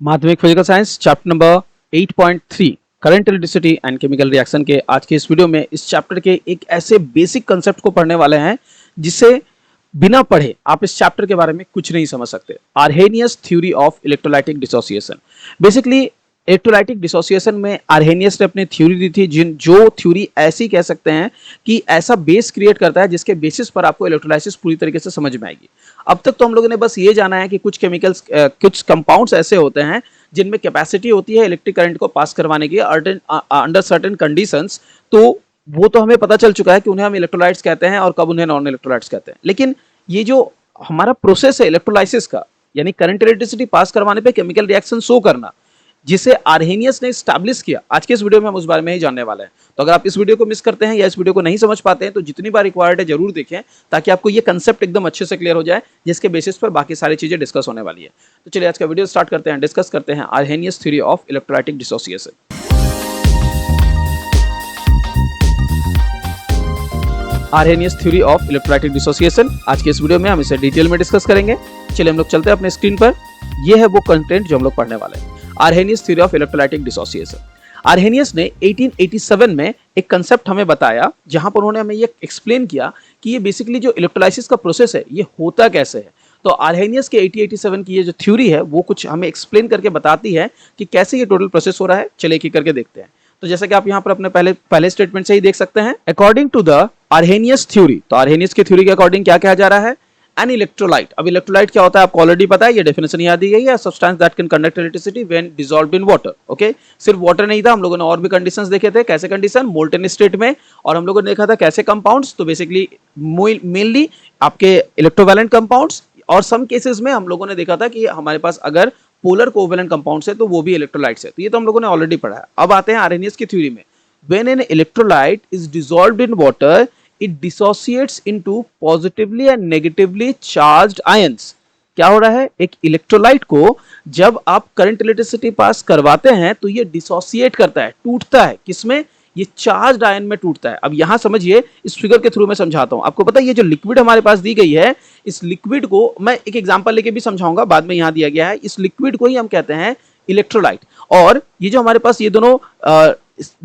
माध्यमिक physical science chapter number 8.3 current electricity and chemical reaction के आज के इस वीडियो में इस चैप्टर के एक ऐसे बेसिक कंसेप्ट को पढ़ने वाले हैं जिसे बिना पढ़े आप इस चैप्टर के बारे में कुछ नहीं समझ सकते। Arrhenius theory of electrolytic dissociation. Basically electrolytic dissociation में आर्हेनियस ने अपनी थ्योरी दी थी, जो थ्योरी ऐसी कह सकते हैं कि ऐसा बेस क्रिएट करता है जिसके बेसिस पर आपको इलेक्ट्रोलाइसिस पूरी तरीके से समझ में आएगी। अब तक तो हम लोगों ने बस ये जाना है कि कुछ केमिकल्स कुछ कंपाउंड्स ऐसे होते हैं जिनमें कैपेसिटी होती है इलेक्ट्रिक करंट को पास करवाने की अंडर सर्टेन कंडीशंस। तो वो तो हमें पता चल चुका है कि उन्हें हम इलेक्ट्रोलाइट्स कहते हैं और कब उन्हें नॉन इलेक्ट्रोलाइट्स कहते हैं। लेकिन ये जो हमारा प्रोसेस है इलेक्ट्रोलाइसिस का, यानी करंट इलेक्ट्रिसिटी पास करवाने पे केमिकल रिएक्शन शो करना, जिसे आर्हेनियस ने स्टैब्लिश किया, आज के इस वीडियो में हम उस बारे में ही जानने वाले हैं। तो अगर आप इस वीडियो को मिस करते हैं या इस वीडियो को नहीं समझ पाते हैं तो जितनी बार रिक्वायर्ड है जरूर देखें, ताकि आपको ये कंसेप्ट एकदम अच्छे से क्लियर हो जाए, जिसके बेसिस पर बाकी सारी चीजें डिस्कस होने वाली है। तो चलिए आज का वीडियो स्टार्ट करते हैं, डिस्कस करते हैं Arrhenius theory of electrolytic dissociation. Arrhenius theory of electrolytic dissociation, आज के इस वीडियो में हम इसे डिटेल में डिस्कस करेंगे। चलिए हम लोग चलते हैं अपने स्क्रीन पर। यह है वो कंटेंट जो हम लोग पढ़ने वाले हैं, Arrhenius theory of electrolytic dissociation. Arrhenius ने 1887 में एक कंसेप्ट हमें बताया, जहां पर उन्होंने हमें ये एक्सप्लेन किया कि ये बेसिकली जो इलेक्ट्रोलाइसिस का प्रोसेस है ये होता कैसे है। तो आर्हेनियस के 1887 की ये जो थ्योरी है वो कुछ हमें एक्सप्लेन करके बताती है कि कैसे ये टोटल प्रोसेस हो रहा है। चलिए एक करके देखते हैं। तो जैसा कि आप यहाँ पर अपने पहले स्टेटमेंट से ही देख सकते हैं, according to the Arrhenius theory. तो आर्हेनियस की थ्योरी के अकॉर्डिंग क्या कहा जा रहा है, एन इलेक्ट्रोलाइट। अब इलेक्ट्रोलाइट क्या होता है आपको ऑलरेडी पता है, ये डेफिनेशन याद दी गई है, substance that can conduct electricity when dissolved in water. Okay, सिर्फ वाटर नहीं था, हम लोगों ने और भी कंडीशंस देखे थे। कैसे कंडीशन, मोल्टन स्टेट में, और हम लोगों ने देखा था कैसे कंपाउंड्स, तो बेसिकली मेनली आपके इलेक्ट्रोवैलेंट कंपाउंड्स, और सम केसेस में हम लोगों ने देखा था कि हमारे पास अगर पोलर कोवैलेंट कंपाउंड्स है तो वो भी इलेक्ट्रोलाइट्स है। तो ये तो हम लोगों ने ऑलरेडी पढ़ा है। अब आते हैं आर्हेनियस की थ्योरी में। When an electrolyte is dissolved in water it dissociates into positively and negatively charged ions। क्या हो रहा है, एक इलेक्ट्रोलाइट को जब आप करंट इलेक्ट्रिसिटी पास करवाते हैं तो ये डिसोसिएट करता है, टूटता है। किसमें, ये चार्ज्ड आयन में टूटता है। अब यहां समझिए, इस फिगर के थ्रू मैं समझाता हूं आपको। पता है ये जो लिक्विड हमारे पास दी गई है, इस लिक्विड को मैं एक एग्जांपल लेके भी समझाऊंगा, बाद में यहां दिया गया है। इस लिक्विड को ही हम कहते हैं इलेक्ट्रोलाइट। और ये जो हमारे पास ये दोनों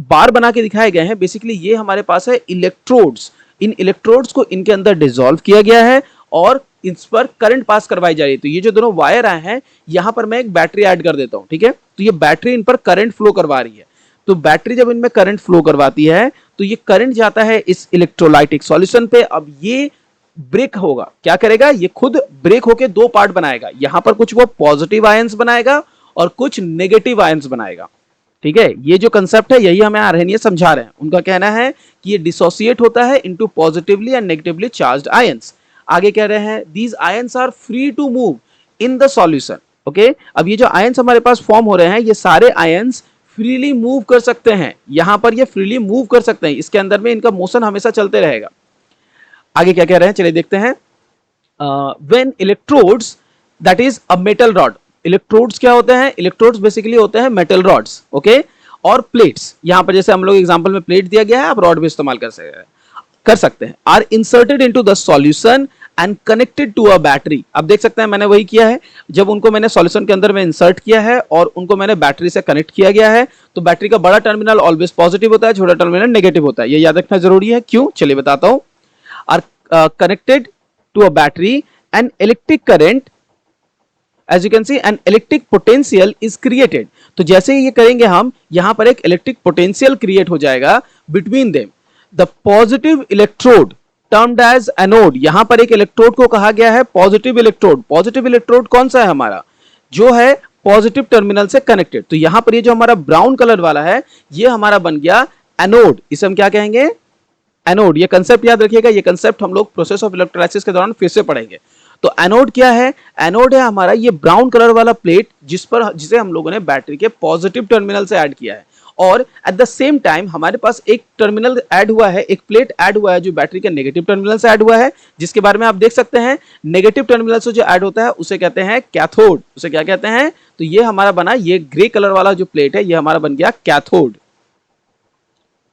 बार बना के दिखाए गए हैं, बेसिकली ये हमारे पास है इलेक्ट्रोड्स। इन इलेक्ट्रोड्स को इनके अंदर डिसॉल्व किया गया है और इस पर करंट पास करवाई जा रही है। तो ये जो दोनों वायर आए हैं, यहां पर मैं एक बैटरी ऐड कर देता हूं, ठीक है। तो ये बैटरी इन पर करंट फ्लो करवा रही है। तो बैटरी जब इनमें करंट फ्लो करवाती है तो ये करंट जाता है इस इलेक्ट्रोलाइटिक सॉल्यूशन पे। अब ये ब्रेक होगा, क्या करेगा, ये खुद ब्रेक होके दो पार्ट बनाएगा। यहां पर कुछ वो पॉजिटिव आयंस बनाएगा और कुछ नेगेटिव आयंस बनाएगा, ठीक है। ये जो कंसेप्ट है यही हमें आर्हेनियस समझा रहे हैं। उनका कहना है कि ये डिसोसिएट होता है into positively and negatively charged ions. आगे कह रहे हैं these ions are free to move in the solution. Okay, अब ये जो आयंस हमारे पास फॉर्म हो रहे हैं, ये सारे आयंस फ्रीली मूव कर सकते हैं। यहां पर ये फ्रीली मूव कर सकते हैं, इसके अंदर में इनका मोशन हमेशा चलते रहेगा। आगे क्या कह रहे हैं, चलिए देखते हैं। When electrodes, that is a metal rod. Electrodes क्या होते हैं, इलेक्ट्रोड्स बेसिकली होते हैं मेटल रॉड्स, ओके। और प्लेट्स, यहां पर जैसे हम लोग एग्जांपल में प्लेट दिया गया है, आप रॉड भी इस्तेमाल कर सकते हैं। Are inserted into the solution and connected to a battery. अब देख सकते हैं मैंने वही किया है, जब उनको मैंने सॉल्यूशन के अंदर में इंसर्ट किया है और उनको मैंने बैटरी से कनेक्ट किया गया है, तो बैटरी का बड़ा टर्मिनल ऑलवेज पॉजिटिव होता है, छोटा टर्मिनल नेगेटिव होता है। ये याद रखना जरूरी है। क्यों, चलिए बताता हूं। Are connected to a battery and electric current, as you can see an electric potential is created। तो जैसे ही ये करेंगे हम, यहां पर एक इलेक्ट्रिक पोटेंशियल क्रिएट हो जाएगा between them. The positive electrode termed as anode. यहां पर एक इलेक्ट्रोड को कहा गया है पॉजिटिव इलेक्ट्रोड। पॉजिटिव इलेक्ट्रोड कौन सा है हमारा, जो है पॉजिटिव टर्मिनल से कनेक्टेड। तो यहां पर ये जो हमारा ब्राउन कलर वाला है, ये हमारा बन गया एनोड। इसे हम क्या कहेंगे, एनोड। ये कंसेप्ट याद रखिएगा, ये कंसेप्ट हम लोग प्रोसेस ऑफ इलेक्ट्रोलाइसिस के दौरान फिर से पढ़ेंगे। तो एनोड क्या है, एनोड है हमारा ये ब्राउन कलर वाला प्लेट जिसे हम लोगों ने बैटरी के पॉजिटिव टर्मिनल से ऐड किया है। और एट द सेम टाइम हमारे पास एक टर्मिनल ऐड हुआ है, एक प्लेट ऐड हुआ है जो बैटरी के नेगेटिव टर्मिनल से ऐड हुआ है, जिसके बारे में आप देख सकते हैं नेगेटिव टर्मिनल से जो ऐड होता है उसे कहते हैं कैथोड। उसे क्या कहते हैं, तो ये हमारा बना, ये ग्रे कलर वाला जो प्लेट है ये हमारा बन गया कैथोड।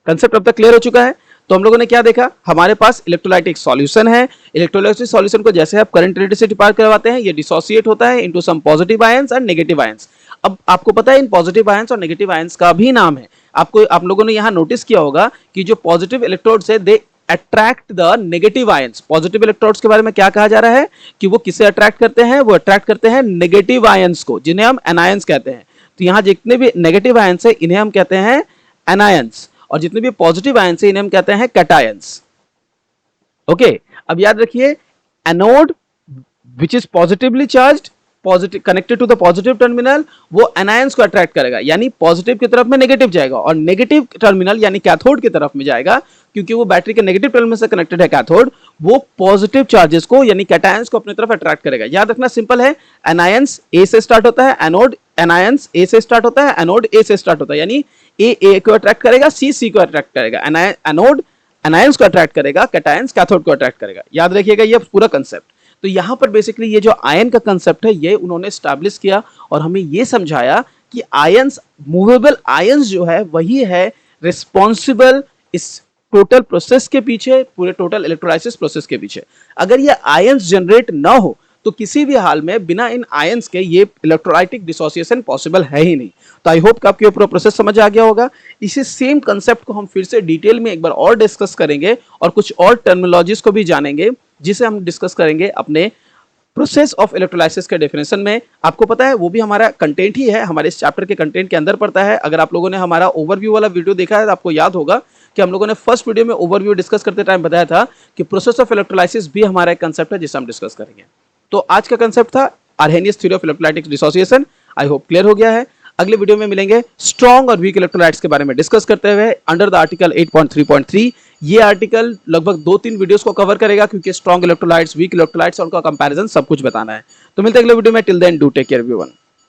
कंसेप्ट अब तक क्लियर हो चुका है। तो हम लोगों ने क्या देखा, हमारे पास इलेक्ट्रोलाइटिक सॉल्यूशन है। इलेक्ट्रोलाइटिक सॉल्यूशन को जैसे आप करंट इलेक्ट्रिसिटी पास करवाते हैं, ये डिसोसिएट होता है into some positive ions and negative ions. अब आपको पता है इन पॉजिटिव आयंस और नेगेटिव आयंस का भी नाम है। आप लोगों ने यहां नोटिस किया होगा कि जो पॉजिटिव इलेक्ट्रोड्स है they attract the negative ions. Positive electrodes के बारे में क्या कहा जा रहा है कि वो किसे अट्रैक्ट करते हैं, वो अट्रैक्ट करते हैं नेगेटिव आयंस को, जिन्हें हम एनायंस कहते हैं। तो यहां जितने भी नेगेटिव आयंस है इन्हें हम कहते हैं एनायंस, और जितने भी पॉजिटिव आयंस है इन्हें हम कहते हैं कैटायंस। ओके, अब याद रखिए anode which is positively charged, positive connected to the positive terminal, वो एनायंस को अट्रैक्ट करेगा, यानी पॉजिटिव की तरफ में नेगेटिव जाएगा, और नेगेटिव टर्मिनल यानी कैथोड की तरफ में जाएगा, क्योंकि वो बैटरी के नेगेटिव टर्मिनल से कनेक्टेड है कैथोड, वो पॉजिटिव चार्जेस को यानी कैटायंस को अपनी तरफ अट्रैक्ट करेगा। याद रखना सिंपल है, एनायंस ए से स्टार्ट होता है, एनोड एनायंस ए से स्टार्ट होता है, एनोड ए से स्टार्ट होता है, यानी ए को अट्रैक्ट करेगा, सी को अट्रैक्ट करेगा, एनोड एनायंस को अट्रैक्ट करेगा, कैटायंस कैथोड को अट्रैक्ट करेगा। याद रखिएगा ये पूरा कंसेप्ट। तो यहां पर बेसिकली ये जो आयन का कंसेप्ट है ये उन्होंने एस्टैब्लिश किया और हमें ये समझाया कि आयंस, मूवेबल आयंस जो है वही है रिस्पॉन्सिबल इस टोटल प्रोसेस के पीछे, पूरे टोटल इलेक्ट्रोलाइसिस प्रोसेस के पीछे। अगर ये आयंस जनरेट ना हो तो किसी भी हाल में बिना इन आयंस के ये इलेक्ट्रोलाइटिक डिसोसिएशन पॉसिबल है ही नहीं। तो आई होप कि आपको ये पूरा प्रोसेस समझ आ गया होगा। इसी सेम कंसेप्ट को हम फिर से डिटेल में एक बार और डिस्कस करेंगे और कुछ और टर्मिनोलॉजीज को भी जानेंगे, जिसे हम डिस्कस करेंगे अपने प्रोसेस ऑफ इलेक्ट्रोलाइसिस के डेफिनेशन में। आपको पता है वो भी हमारा कंटेंट ही है, हमारे इस चैप्टर के कंटेंट के अंदर पड़ता है। अगर आप लोगों ने हमारा ओवरव्यू वाला वीडियो देखा है तो आपको याद होगा कि हम लोगों ने फर्स्ट वीडियो में ओवरव्यू डिस्कस करते टाइम बताया था कि प्रोसेस ऑफ इलेक्ट्रोलाइसिस भी हमारा एक कंसेप्ट है जिसे हम डिस्कस करेंगे। तो आज का कंसेप्ट था Arrhenius theory of electrolytic dissociation. I hope clear हो गया है। अगले वीडियो में मिलेंगे स्ट्रॉन्ग और वीक इलेक्ट्रोलाइट्स के बारे में डिस्कस करते हुए अंडर द आर्टिकल 8.3.3। ये आर्टिकल लगभग 2-3 वीडियोस को कवर करेगा, क्योंकि स्ट्रॉन्ग इलेक्ट्रोलाइट्स, वीक इलेक्ट्रोलाइट्स और उनका कंपैरिजन सब कुछ बताना है। तो मिलते हैं अगले वीडियो में। Till then do take care everyone.